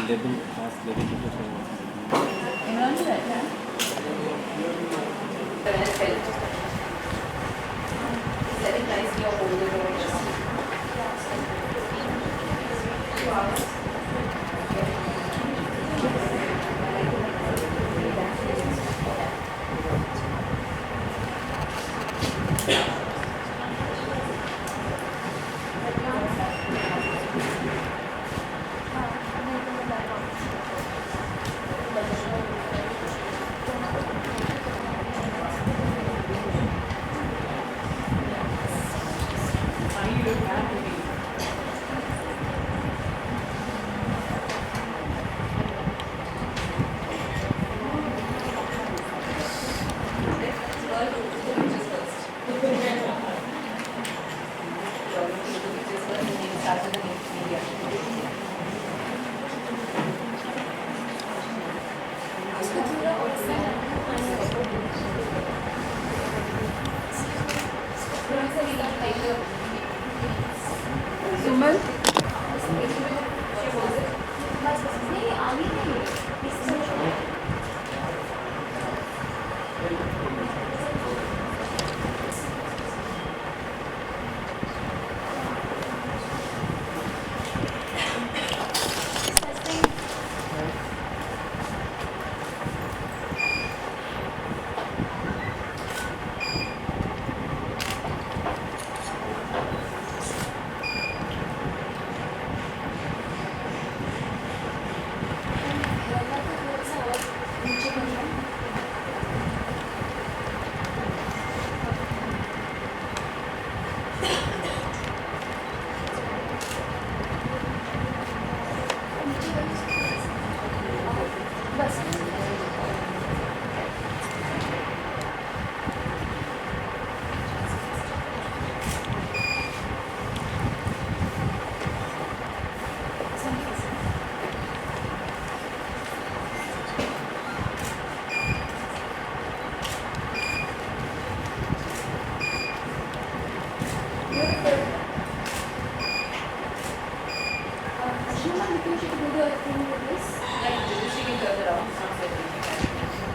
Level खास level पे कुछ होगा। इमरान भी बैठा है। Very nicely or hold it over just. Suman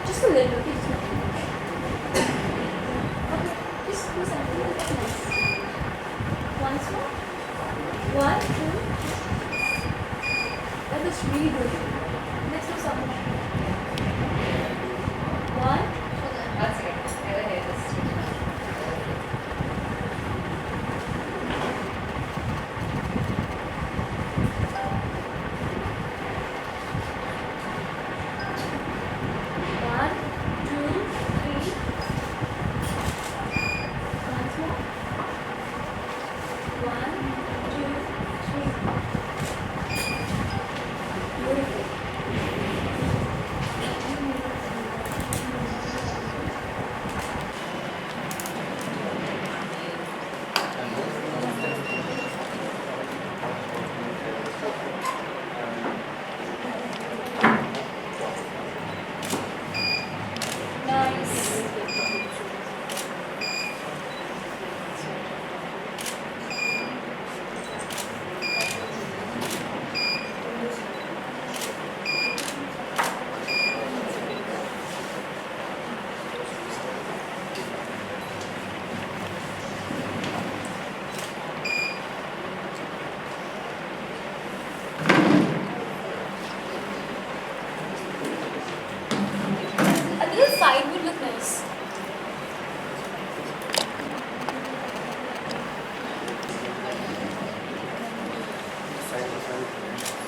just a little bit. Okay, just do something. Once more. One, two. That was really good. Let's do something. One. That's it. One, two, three. Once more. One, two, three. Beautiful. Nice. I think the side would look nice.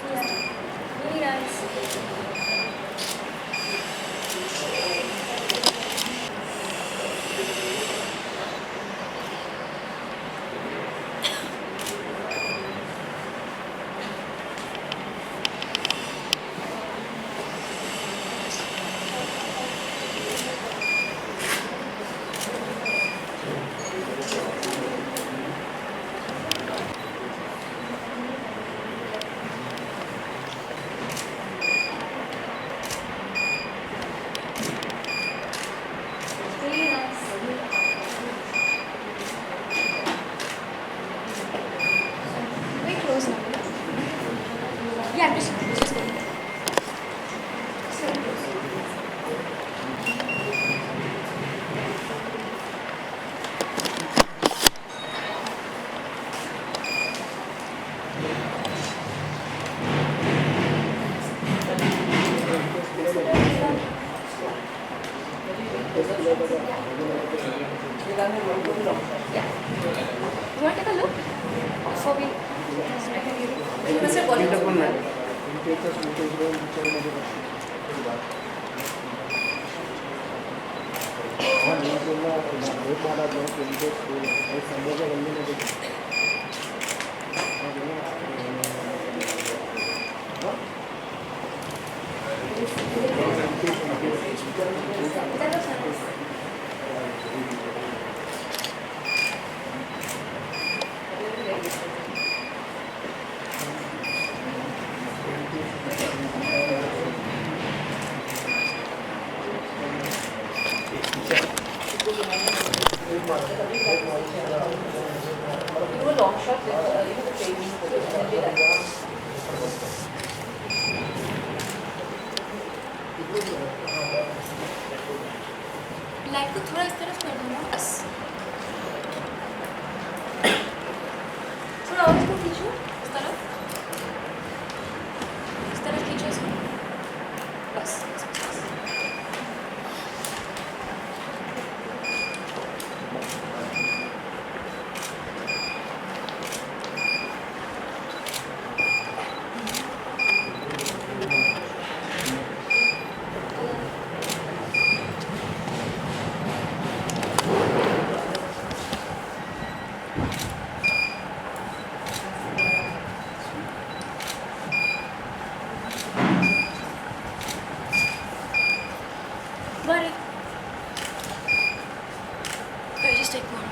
Yeah, really nice. You want to take a look before we That was nice. Do a long shot with the training. Light को थोड़ा इस तरफ कर दो ना बस थोड़ा और इसको खींचो इस तरफ खींचो इसको बस Got it. Okay, just take one.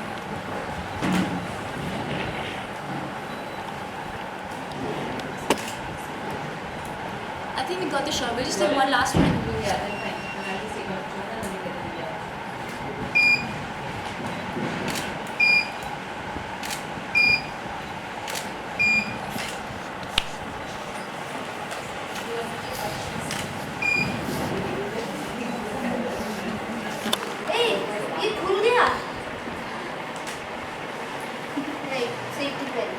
I think we got the shot. We'll just take one last one. Yeah, then fine. And I'll just take out one and then we get the Hey, ये खुल गया. Hey, safety pin.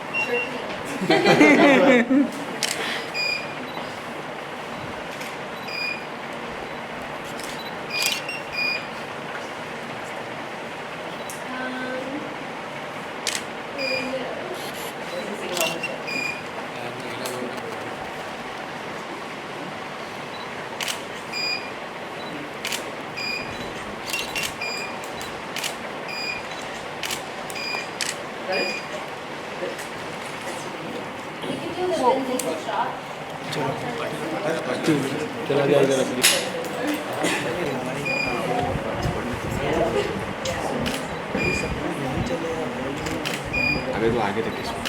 चला गया इधर अपनी अबे तो आगे तक इसमें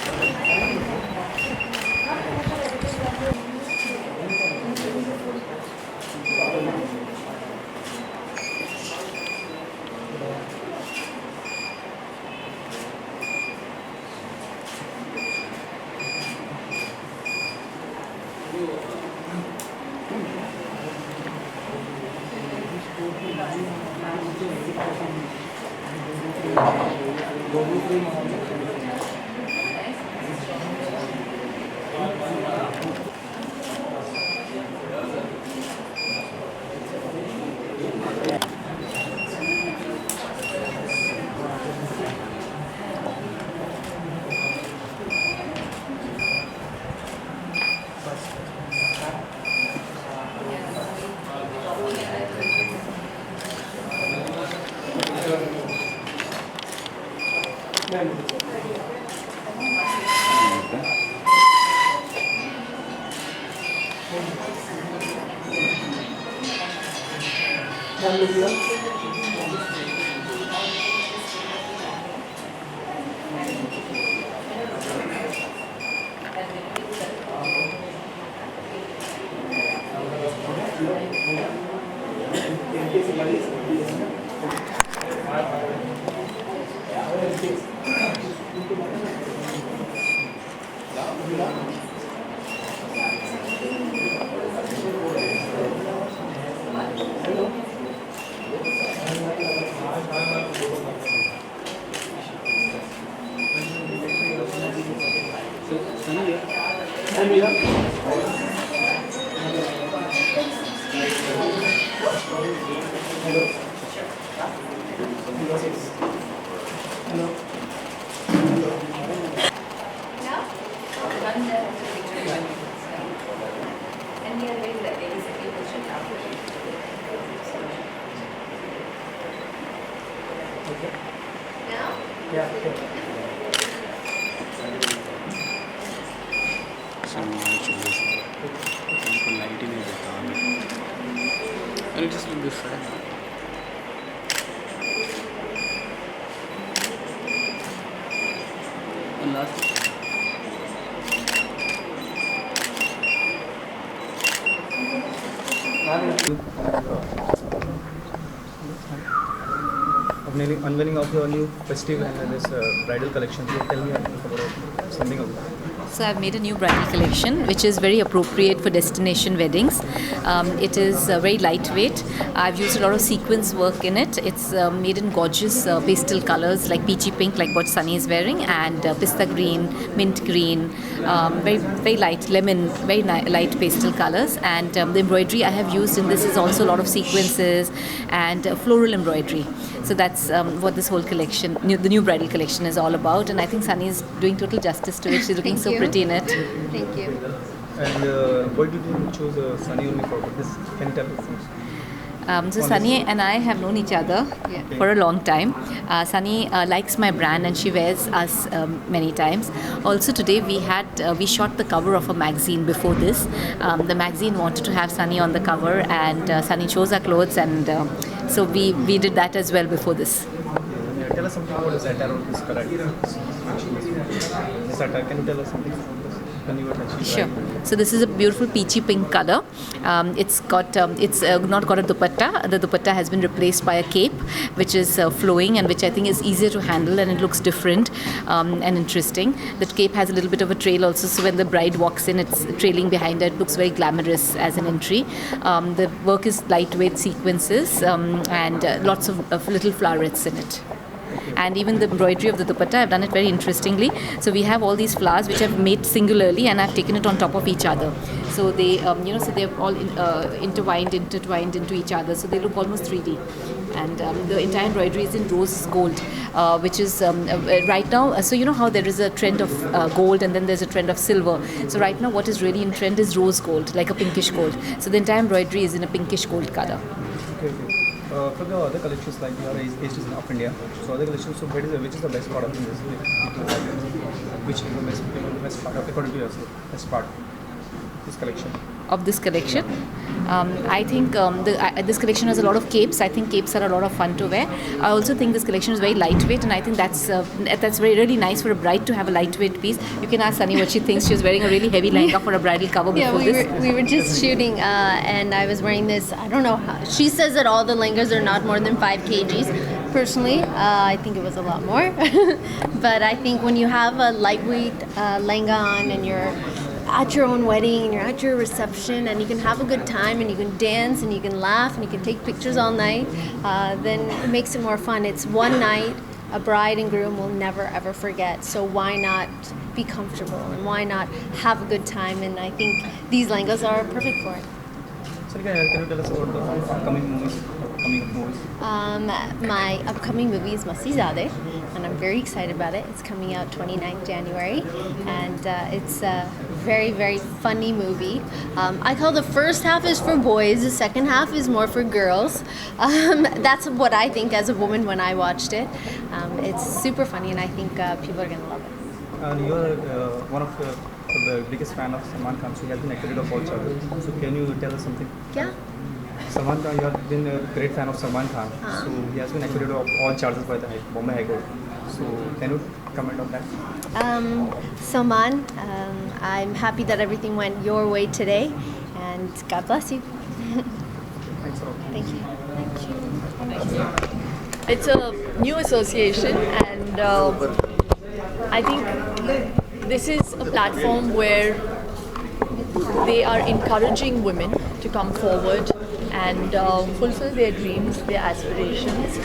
Run there and take picture of you. And we are very that there is a people should have now? उनको लाइट ही नहीं देता and it just look different. And last unveiling of your new festive and this bridal collection. So tell me about something of it. So I've made a new bridal collection which is very appropriate for destination weddings. It is very lightweight. I've used a lot of sequence work in it. It's made in gorgeous pastel colors like peachy pink, like what Sunny is wearing, and pista green, mint green, very light lemon, very light pastel colors. And the embroidery I have used in this is also a lot of sequences and floral embroidery. So that's what this whole collection, the new bridal collection, is all about. And I think Sunny is doing total justice to it. She's looking so pretty in it. Thank you. And why did you choose Sunny only for this? Can you tell us? So Sunny and I have known each other for a long time. Sunny likes my brand and she wears us many times. Also today we shot the cover of a magazine before this. The magazine wanted to have Sunny on the cover, and Sunny chose our clothes, and so we did that as well before this. Tell us something about the satire of this color. The satire, can you tell us something about this? When you were touching Sure. So this is a beautiful peachy pink color. It's not got a dupatta. The dupatta has been replaced by a cape, which is flowing and which I think is easier to handle, and it looks different and interesting. The cape has a little bit of a trail also, so when the bride walks in, it's trailing behind her. It looks very glamorous as an entry. The work is lightweight sequences and lots of little flowerets in it. And even the embroidery of the dupatta, I've done it very interestingly. So we have all these flowers which I've made singularly, and I've taken it on top of each other. So they, so they're all intertwined into each other. So they look almost 3D. And the entire embroidery is in rose gold, which is right now. So you know how there is a trend of gold, and then there's a trend of silver. So right now, what is really in trend is rose gold, like a pinkish gold. So the entire embroidery is in a pinkish gold color. Okay. For the other collections, like your age is in of India, so other collections, so which is the best part of this? Which is the best part, according to you, best part of this collection? Of this collection, I think this collection has a lot of capes. I think capes are a lot of fun to wear. I also think this collection is very lightweight, and I think that's really nice for a bride to have a lightweight piece. You can ask Sunny what she thinks. She was wearing a really heavy lehenga for a bridal cover before this. We were just shooting, and I was wearing this. I don't know how. She says that all the lehengas are not more than 5 kgs. Personally, I think it was a lot more. But I think when you have a lightweight lehenga on, and you're at your own wedding and you're at your reception, and you can have a good time, and you can dance, and you can laugh, and you can take pictures all night, then it makes it more fun. It's one night a bride and groom will never ever forget, so why not be comfortable, and why not have a good time? And I think these lehengas are perfect for it. Sarika, can you tell us about the upcoming movies? My upcoming movie is Masti Zadeh, and I'm very excited about it. It's coming out 29th January, and it's a very, very funny movie. I call the first half is for boys, the second half is more for girls. That's what I think as a woman when I watched it. It's super funny, and I think people are going to love it. And you're one of the biggest fan of Salman Khan, so he has been acquitted of all charges. So can you tell us something? Yeah. Salman Khan, you have been a great fan of Salman Khan, so he has been acquitted of all charges by the Bombay High Court. So can you comment on that? Salman, I'm happy that everything went your way today, and God bless you. Thanks a lot. Thank you. It's a new association, and I think this is a platform where they are encouraging women to come forward and fulfill their dreams, their aspirations,